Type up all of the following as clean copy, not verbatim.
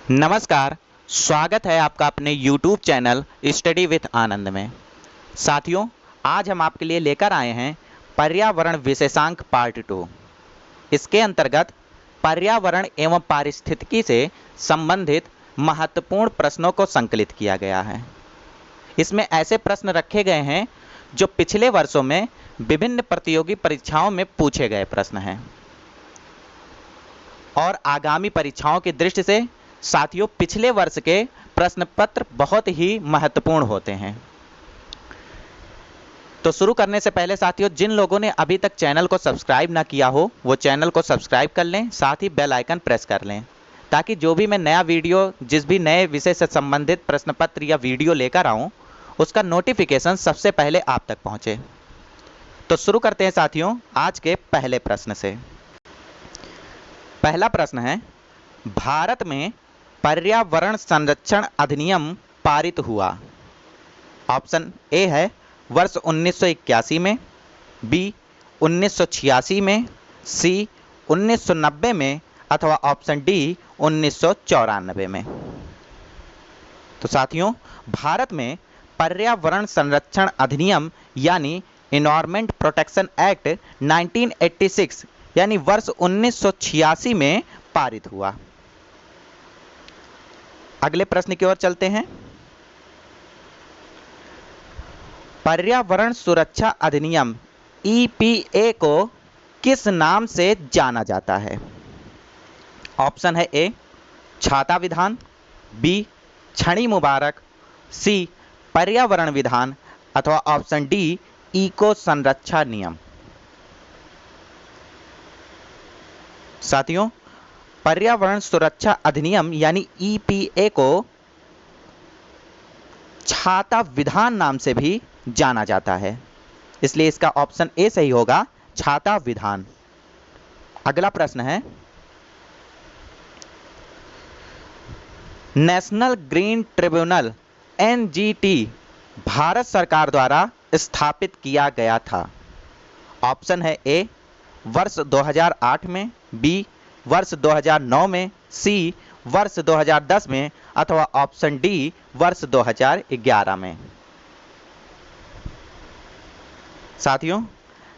नमस्कार। स्वागत है आपका अपने YouTube चैनल स्टडी विथ आनंद में। साथियों, आज हम आपके लिए लेकर आए हैं पर्यावरण विशेषांक पार्ट 2। इसके अंतर्गत पर्यावरण एवं पारिस्थितिकी से संबंधित महत्वपूर्ण प्रश्नों को संकलित किया गया है। इसमें ऐसे प्रश्न रखे गए हैं जो पिछले वर्षों में विभिन्न प्रतियोगी परीक्षाओं में पूछे गए प्रश्न हैं और आगामी परीक्षाओं की दृष्टि से साथियों पिछले वर्ष के प्रश्न पत्र बहुत ही महत्वपूर्ण होते हैं। तो शुरू करने से पहले साथियों, जिन लोगों ने अभी तक चैनल को सब्सक्राइब ना किया हो वो चैनल को सब्सक्राइब कर लें, साथ ही बेल आइकन प्रेस कर लें ताकि जो भी मैं नया वीडियो, जिस भी नए विषय से संबंधित प्रश्न पत्र या वीडियो लेकर आऊँ उसका नोटिफिकेशन सबसे पहले आप तक पहुँचे। तो शुरू करते हैं साथियों आज के पहले प्रश्न से। पहला प्रश्न है, भारत में पर्यावरण संरक्षण अधिनियम पारित हुआ। ऑप्शन ए है वर्ष 1981 में, बी 1986 में, सी 1990 में अथवा ऑप्शन डी 1994 में। तो साथियों, भारत में पर्यावरण संरक्षण अधिनियम यानी एनवायरमेंट प्रोटेक्शन एक्ट 1986 यानी वर्ष 1986 में पारित हुआ। अगले प्रश्न की ओर चलते हैं। पर्यावरण सुरक्षा अधिनियम EPA को किस नाम से जाना जाता है? ऑप्शन है ए छाता विधान, बी छड़ी मुबारक, सी पर्यावरण विधान अथवा ऑप्शन डी इको संरक्षा नियम। साथियों, पर्यावरण सुरक्षा अधिनियम यानी EPA को छाता विधान नाम से भी जाना जाता है, इसलिए इसका ऑप्शन ए सही होगा, छाता विधान। अगला प्रश्न है, national green tribunal NGT Bharat सरकार द्वारा स्थापित किया गया था। ऑप्शन है ए वर्ष 2008 में, बी वर्ष 2009 में, सी वर्ष 2010 में अथवा ऑप्शन डी वर्ष 2011 में। साथियों,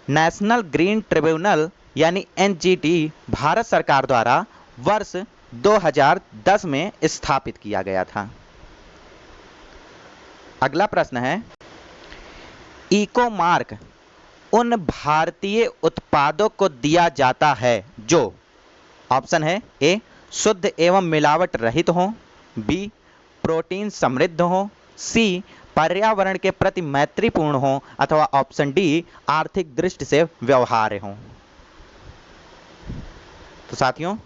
नेशनल ग्रीन ट्रिब्यूनल यानी NGT भारत सरकार द्वारा वर्ष 2010 में स्थापित किया गया था। अगला प्रश्न है, इको मार्क उन भारतीय उत्पादों को दिया जाता है जो, ऑप्शन है ए शुद्ध एवं मिलावट रहित हो, बी प्रोटीन समृद्ध हो, सी पर्यावरण के प्रति मैत्रीपूर्ण हो अथवा ऑप्शन डी आर्थिक दृष्टि से व्यवहार्य हो। तो साथियों,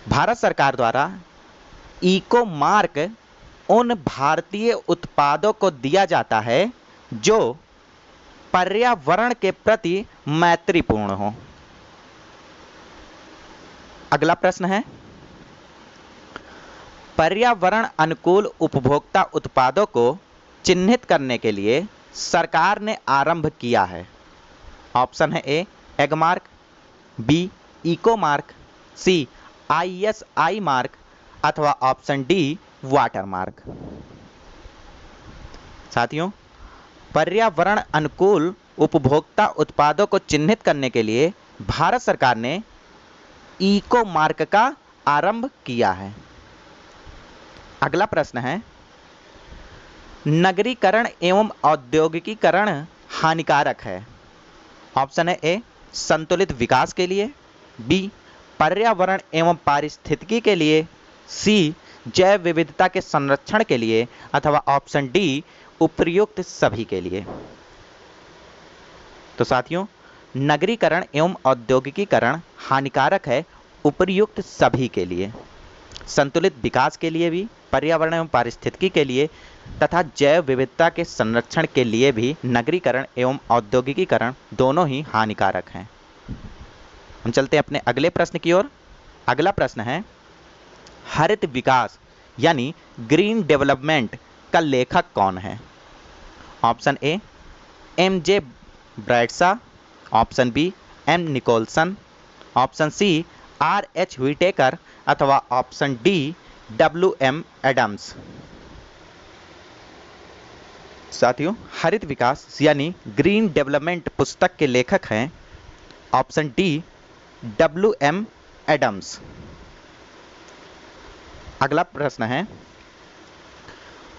भारत सरकार द्वारा इको मार्क उन भारतीय उत्पादों को दिया जाता है जो पर्यावरण के प्रति मैत्रीपूर्ण हो। अगला प्रश्न है, पर्यावरण अनुकूल उपभोक्ता उत्पादों को चिन्हित करने के लिए सरकार ने आरंभ किया है। ऑप्शन है A egg mark, B echo mark, C ISI mark अथवा ऑप्शन डी वाटर मार्क। साथियों, पर्यावरण अनुकूल उपभोक्ता उत्पादों को चिन्हित करने के लिए भारत सरकार ने इको मार्क का आरंभ किया है। अगला प्रश्न है, नगरीकरण एवं औद्योगिकीकरण हानिकारक है। ऑप्शन है ए संतुलित विकास के लिए, बी पर्यावरण एवं पारिस्थितिकी के लिए, सी जैव विविधता के संरक्षण के लिए अथवा ऑप्शन डी उपर्युक्त सभी के लिए। तो साथियों, नगरीकरण एवं औद्योगिकीकरण हानिकारक है उपर्युक्त सभी के लिए, संतुलित विकास के लिए भी, पर्यावरण एवं पारिस्थितिकी के लिए तथा जैव विविधता के संरक्षण के लिए भी नगरीकरण एवं औद्योगिकीकरण दोनों ही हानिकारक हैं। हम चलते हैं अपने अगले प्रश्न की ओर। अगला प्रश्न है, हरित विकास यानी ग्रीन डेवलपमेंट का लेखक कौन है? Option A MJ Bradshaw, option B M Nicholson, option C R.H. Whittaker अथवा ऑप्शन डी WM एडम्स। साथियों, हरित विकास यानी ग्रीन डेवलपमेंट पुस्तक के लेखक हैं ऑप्शन डी WM एडम्स। अगला प्रश्न है,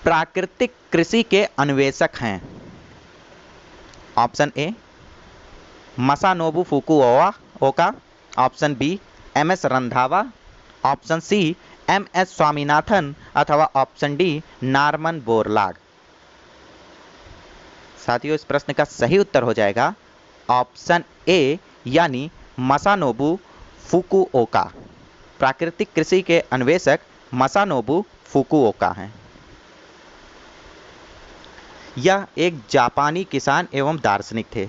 प्राकृतिक कृषि के अन्वेषक हैं option A Masanobu Fukuoka, option B MS Randhawa, option C MS Swaminathan अथवा ऑप्शन डी नॉर्मन बोरलॉग। साथियों, इस प्रश्न का सही उत्तर हो जाएगा ऑप्शन ए यानी मसानोबु फुकुओका। प्राकृतिक कृषि के अन्वेषक मसानोबु फुकुओका हैं। यह एक जापानी किसान एवं दार्शनिक थे।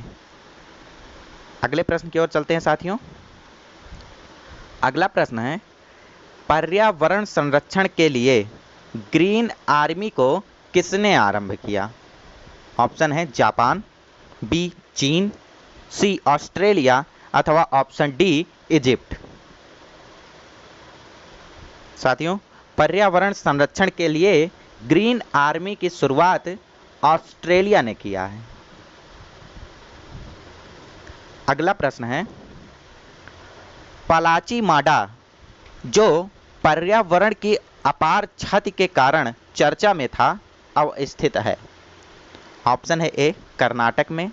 अगले प्रश्न की ओर चलते हैं साथियों। अगला प्रश्न है, पर्यावरण संरक्षण के लिए ग्रीन आर्मी को किसने आरंभ किया? ऑप्शन है जापान, बी चीन, सी ऑस्ट्रेलिया अथवा ऑप्शन डी इजिप्ट। साथियों, पर्यावरण संरक्षण के लिए ग्रीन आर्मी की शुरुआत ऑस्ट्रेलिया ने किया है। अगला प्रश्न है, पलाची माडा जो पर्यावरण की अपार क्षति के कारण चर्चा में था, अब स्थित है। ऑप्शन है ए कर्नाटक में,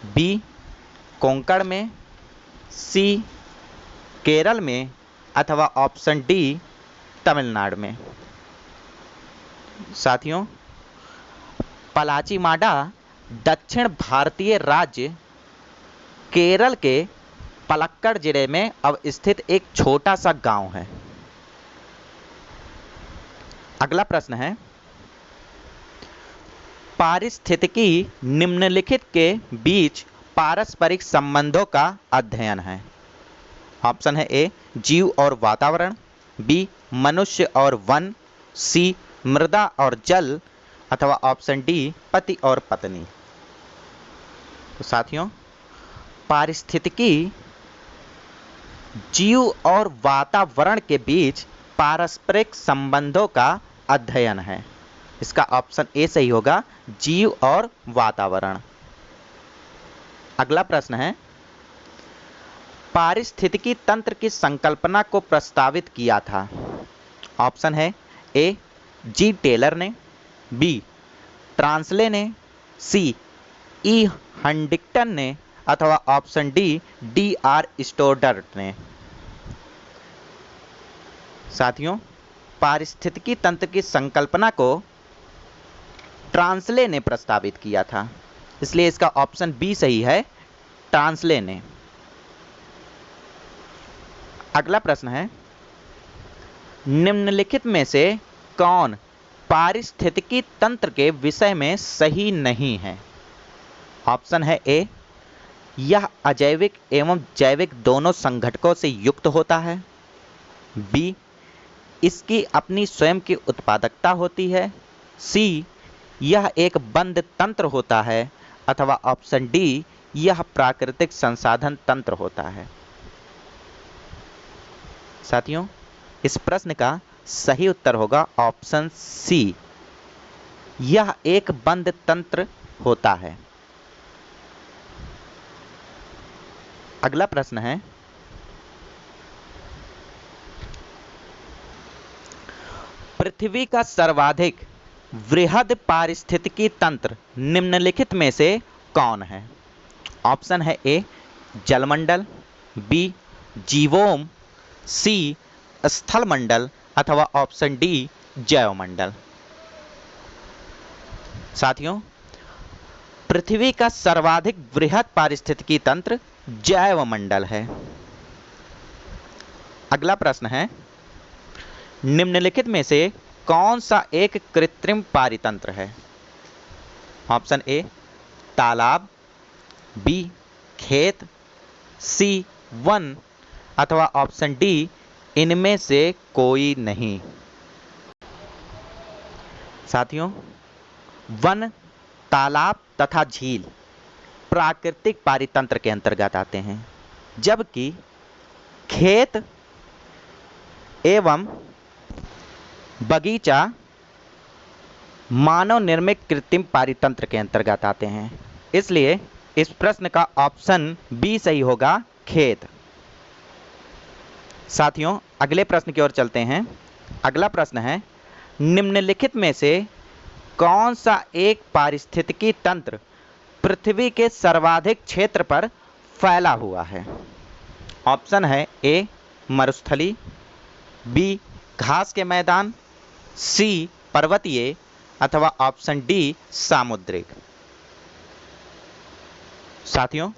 बी कोंकण में, सी केरल में अथवा ऑप्शन डी तमिलनाडु में। साथियों, पलाची माडा दक्षिण भारतीय राज्य केरल के पलक्कड़ जिले में अब स्थित एक छोटा सा गांव है। अगला प्रश्न है, पारिस्थितिकी निम्नलिखित के बीच पारस्परिक संबंधों का अध्ययन है। ऑप्शन है ए जीव और वातावरण, बी मनुष्य और वन, सी मृदा और जल अथवा ऑप्शन डी पति और पत्नी। तो साथियों, पारिस्थितिकी जीव और वातावरण के बीच पारस्परिक संबंधों का अध्ययन है। इसका ऑप्शन ए सही होगा, जीव और वातावरण। अगला प्रश्न है, पारिस्थितिकी तंत्र की संकल्पना को प्रस्तावित किया था। ऑप्शन है ए जी टेलर ने, बी ट्रांसले ने, सी ई हंटिंगटन ने अथवा ऑप्शन डी DR स्टोडर्ट ने। साथियों, पारिस्थितिकी तंत्र की संकल्पना को ट्रांसले ने प्रस्तावित किया था, इसलिए इसका ऑप्शन बी सही है, ट्रांसले ने। अगला प्रश्न है, निम्नलिखित में से कौन पारिस्थितिकी तंत्र के विषय में सही नहीं है? ऑप्शन है ए यह अजैविक एवं जैविक दोनों संघटकों से युक्त होता है, बी इसकी अपनी स्वयं की उत्पादकता होती है, सी यह एक बंद तंत्र होता है अथवा ऑप्शन डी यह प्राकृतिक संसाधन तंत्र होता है। साथियों, इस प्रश्न का सही उत्तर होगा ऑप्शन सी, यह एक बंद तंत्र होता है। अगला प्रश्न है, पृथ्वी का सर्वाधिक वृहद पारिस्थितिकी तंत्र निम्नलिखित में से कौन है? ऑप्शन है ए जलमंडल, बी जीवोम, सी स्थलमंडल अथवा ऑप्शन डी जैवमंडल। साथियों, पृथ्वी का सर्वाधिक वृहद पारिस्थितिकी तंत्र जैवमंडल है। अगला प्रश्न है, निम्नलिखित में से कौन सा एक कृत्रिम पारितंत्र है? ऑप्शन ए तालाब, बी खेत, सी वन अथवा ऑप्शन डी इनमें से कोई नहीं। साथियों, वन, तालाब तथा झील प्राकृतिक पारितंत्र के अंतर्गत आते हैं, जबकि खेत एवं बगीचा मानव निर्मित कृत्रिम पारितंत्र के अंतर्गत आते हैं। इसलिए इस प्रश्न का ऑप्शन बी सही होगा, खेत। साथियों, अगले प्रश्न की ओर चलते हैं। अगला प्रश्न है, निम्नलिखित में से कौन सा एक पारिस्थितिकी तंत्र पृथ्वी के सर्वाधिक क्षेत्र पर फैला हुआ है? ऑप्शन है ए मरुस्थली, बी घास के मैदान, सी पर्वतीय, अथवा ऑप्शन डी सामुद्रिक। साथियों,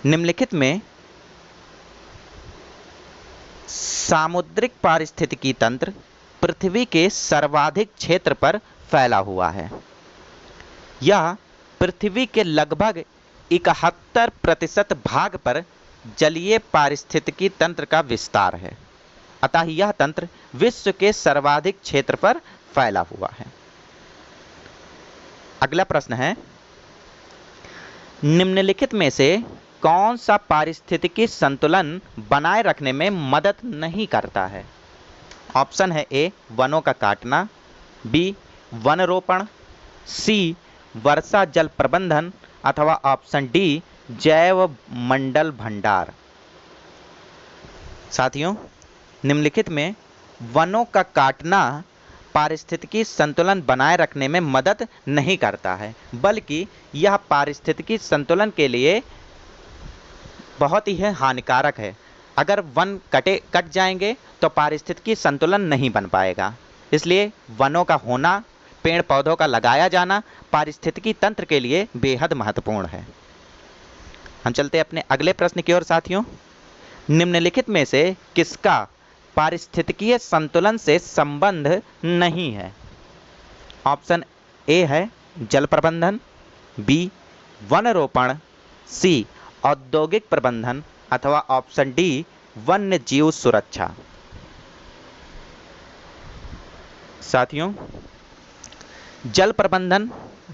निम्नलिखित में सामुद्रिक पारिस्थितिकी तंत्र पृथ्वी के सर्वाधिक क्षेत्र पर फैला हुआ है। यह पृथ्वी के लगभग 71% भाग पर जलीय पारिस्थितिकी तंत्र का विस्तार है। अतः यह तंत्र विश्व के सर्वाधिक क्षेत्र पर फैला हुआ है। अगला प्रश्न है, निम्नलिखित में से कौन सा पारिस्थितिकी संतुलन बनाए रखने में मदद नहीं करता है? ऑप्शन है ए वनों का काटना, बी वन रोपण, सी वर्षा जल प्रबंधन, अथवा ऑप्शन डी जैव मंडल भंडार। साथियों, निम्नलिखित में वनों का काटना पारिस्थितिकी संतुलन बनाए रखने में मदद नहीं करता है, बल्कि यह पारिस्थितिकी संतुलन के लिए बहुत ही हानिकारक है। अगर वन कट जाएंगे तो पारिस्थितिकी संतुलन नहीं बन पाएगा। इसलिए वनों का होना, पेड़ पौधों का लगाया जाना पारिस्थितिकी तंत्र के लिए बेहद महत्वपूर्ण है। हम चलते हैं अपने अगले प्रश्न की ओर। साथियों, निम्नलिखित में से किसका पारिस्थितिकीय संतुलन से संबंध नहीं है? ऑप्शन ए है जल प्रबंधन, बी वन रोपण, सी औद्योगिक प्रबंधन, अथवा ऑप्शन डी वन्य जीव सुरक्षा। साथियों, जल प्रबंधन,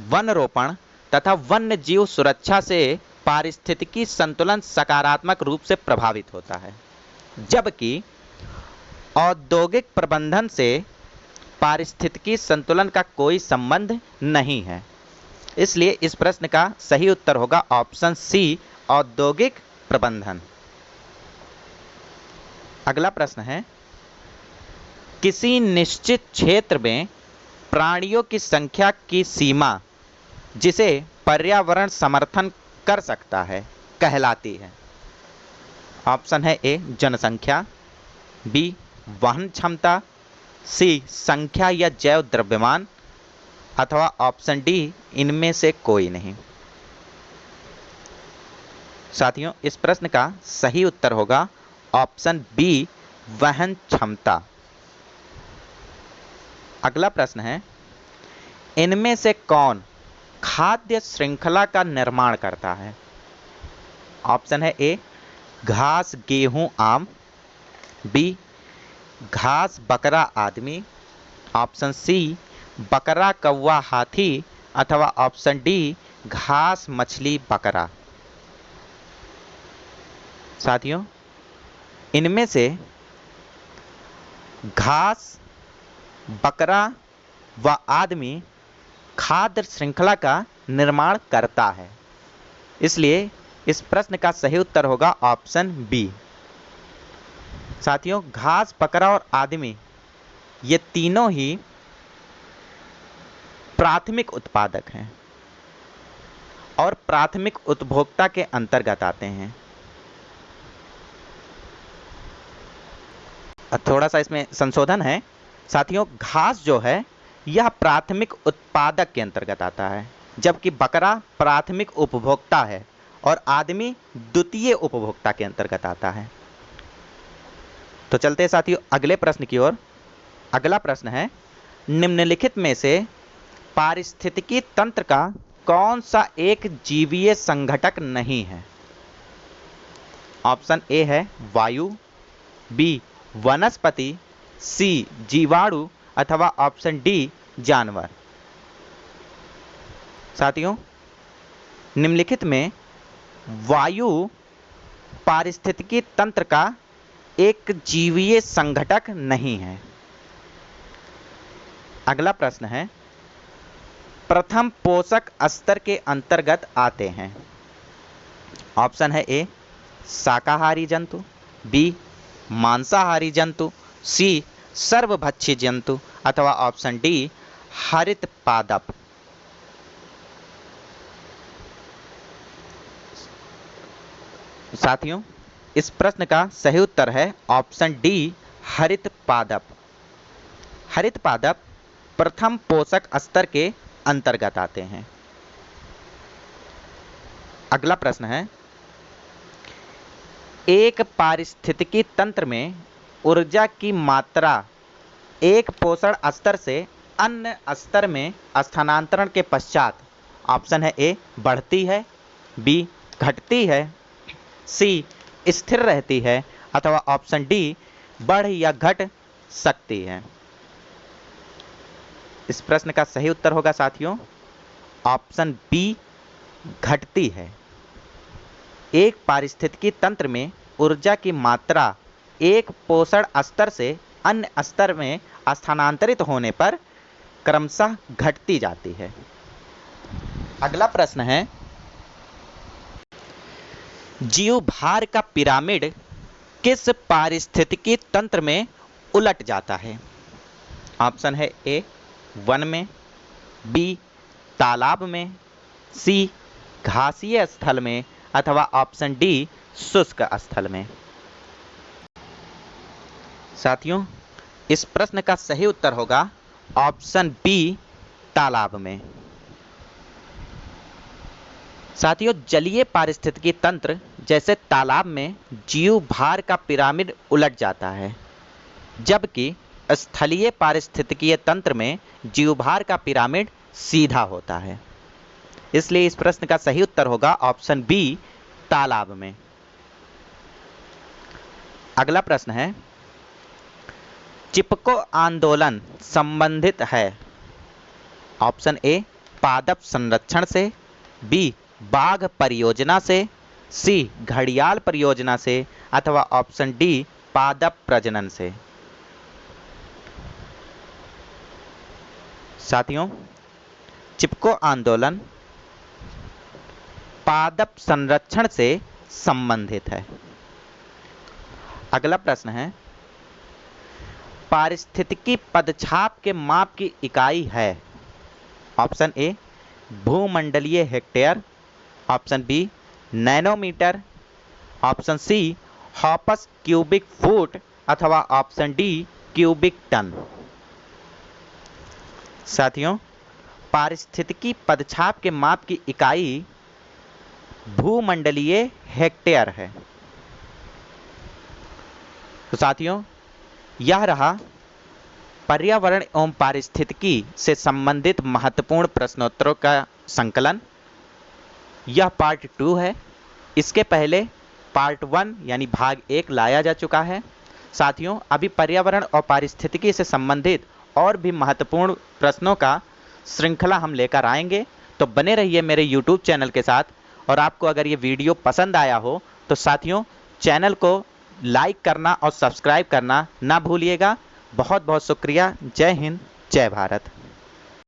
वन रोपण तथा वन्य जीव सुरक्षा से पारिस्थितिकी संतुलन सकारात्मक रूप से प्रभावित होता है, जबकि औद्योगिक प्रबंधन से पारिस्थितिकी संतुलन का कोई संबंध नहीं है। इसलिए इस प्रश्न का सही उत्तर होगा ऑप्शन सी औद्योगिक प्रबंधन। अगला प्रश्न है, किसी निश्चित क्षेत्र में प्राणियों की संख्या की सीमा जिसे पर्यावरण समर्थन कर सकता है कहलाती है? ऑप्शन है ए जनसंख्या, बी वहन क्षमता, सी संख्या या जैव द्रव्यमान, अथवा ऑप्शन डी इनमें से कोई नहीं। साथियों, इस प्रश्न का सही उत्तर होगा ऑप्शन बी वहन क्षमता। अगला प्रश्न है, इनमें से कौन खाद्य श्रृंखला का निर्माण करता है? ऑप्शन है ए घास गेहूं आम, बी घास बकरा आदमी, ऑप्शन सी बकरा कौवा हाथी, अथवा ऑप्शन डी घास मछली बकरा। साथियों, इनमें से घास, बकरा व आदमी खाद्य श्रृंखला का निर्माण करता है। इसलिए इस प्रश्न का सही उत्तर होगा ऑप्शन बी। साथियों, घास, बकरा और आदमी ये तीनों ही प्राथमिक उत्पादक हैं और प्राथमिक उपभोक्ता के अंतर्गत आते हैं। थोड़ा सा इसमें संशोधन है। साथियों, घास जो है यह प्राथमिक उत्पादक के अंतर्गत आता है, जबकि बकरा प्राथमिक उपभोक्ता है और आदमी द्वितीय उपभोक्ता के अंतर्गत आता है। तो चलते हैं साथियों अगले प्रश्न की ओर। अगला प्रश्न है, निम्नलिखित में से पारिस्थितिकी तंत्र का कौन सा एक जीवीय संघटक नहीं है? ऑप्शन ए है वायु, बी वनस्पति, सी जीवाणु, अथवा ऑप्शन डी जानवर। साथियों, निम्नलिखित में वायु पारिस्थितिकी तंत्र का एक जीवीय संघटक नहीं है। अगला प्रश्न है, प्रथम पोषक स्तर के अंतर्गत आते हैं। ऑप्शन है ए शाकाहारी जंतु, बी मांसाहारी जंतु, सी सर्वभक्षी जंतु अथवा ऑप्शन डी हरित पादप। साथियों, इस प्रश्न का सही उत्तर है ऑप्शन डी हरित पादप। हरित पादप प्रथम पोषक स्तर के अंतर्गत आते हैं। अगला प्रश्न है, एक पारिस्थितिकी तंत्र में ऊर्जा की मात्रा एक पोषण स्तर से अन्य स्तर में स्थानांतरण के पश्चात ऑप्शन है ए बढ़ती है, बी घटती है, सी स्थिर रहती है अथवा ऑप्शन डी बढ़ या घट सकती है। इस प्रश्न का सही उत्तर होगा साथियों ऑप्शन बी घटती है। एक पारिस्थितिकी तंत्र में ऊर्जा की मात्रा एक पोषण स्तर से अन्य स्तर में स्थानांतरित होने पर क्रमशः घटती जाती है। अगला प्रश्न है, जीवभार का पिरामिड किस पारिस्थितिकी तंत्र में उलट जाता है। ऑप्शन है ए वन में, बी तालाब में, सी घासीय स्थल में अथवा ऑप्शन डी शुष्क स्थल में। साथियों, इस प्रश्न का सही उत्तर होगा ऑप्शन बी तालाब में। साथियों, जलीय पारिस्थितिकी तंत्र जैसे तालाब में जीव भार का पिरामिड उलट जाता है, जबकि स्थलीय पारिस्थितिकीय तंत्र में जीवभार का पिरामिड सीधा होता है। इसलिए इस प्रश्न का सही उत्तर होगा ऑप्शन बी तालाब में। अगला प्रश्न है, चिपको आंदोलन संबंधित है। ऑप्शन ए पादप संरक्षण से, बी बाघ परियोजना से, सी घड़ियाल परियोजना से अथवा ऑप्शन डी पादप प्रजनन से। साथियों, चिपको आंदोलन पादप संरक्षण से संबंधित है। अगला प्रश्न है, पारिस्थितिकी पदछाप के माप की इकाई है। ऑप्शन ए भूमंडलीय hectare, option B nanometre, option C hoppus cubic foot अथवा ऑप्शन डी क्यूबिक टन। साथियों, पारिस्थितिकी पदछाप के माप की इकाई भूमंडलीय हेक्टेयर है। तो साथियों, यह रहा पर्यावरण एवं पारिस्थितिकी से संबंधित महत्वपूर्ण प्रश्नोत्तरों का संकलन। यह पार्ट 2 है। इसके पहले पार्ट 1 यानी भाग 1 लाया जा चुका है। साथियों, अभी पर्यावरण और पारिस्थितिकी से संबंधित और भी महत्वपूर्ण प्रश्नों का श्रृंखला हम लेकर आएंगे, तो बने रहिए मेरे YouTube चैनल के साथ। और आपको अगर ये वीडियो पसंद आया हो तो साथियों चैनल को लाइक करना और सब्सक्राइब करना ना भूलिएगा। बहुत बहुत शुक्रिया। जय हिंद, जय भारत।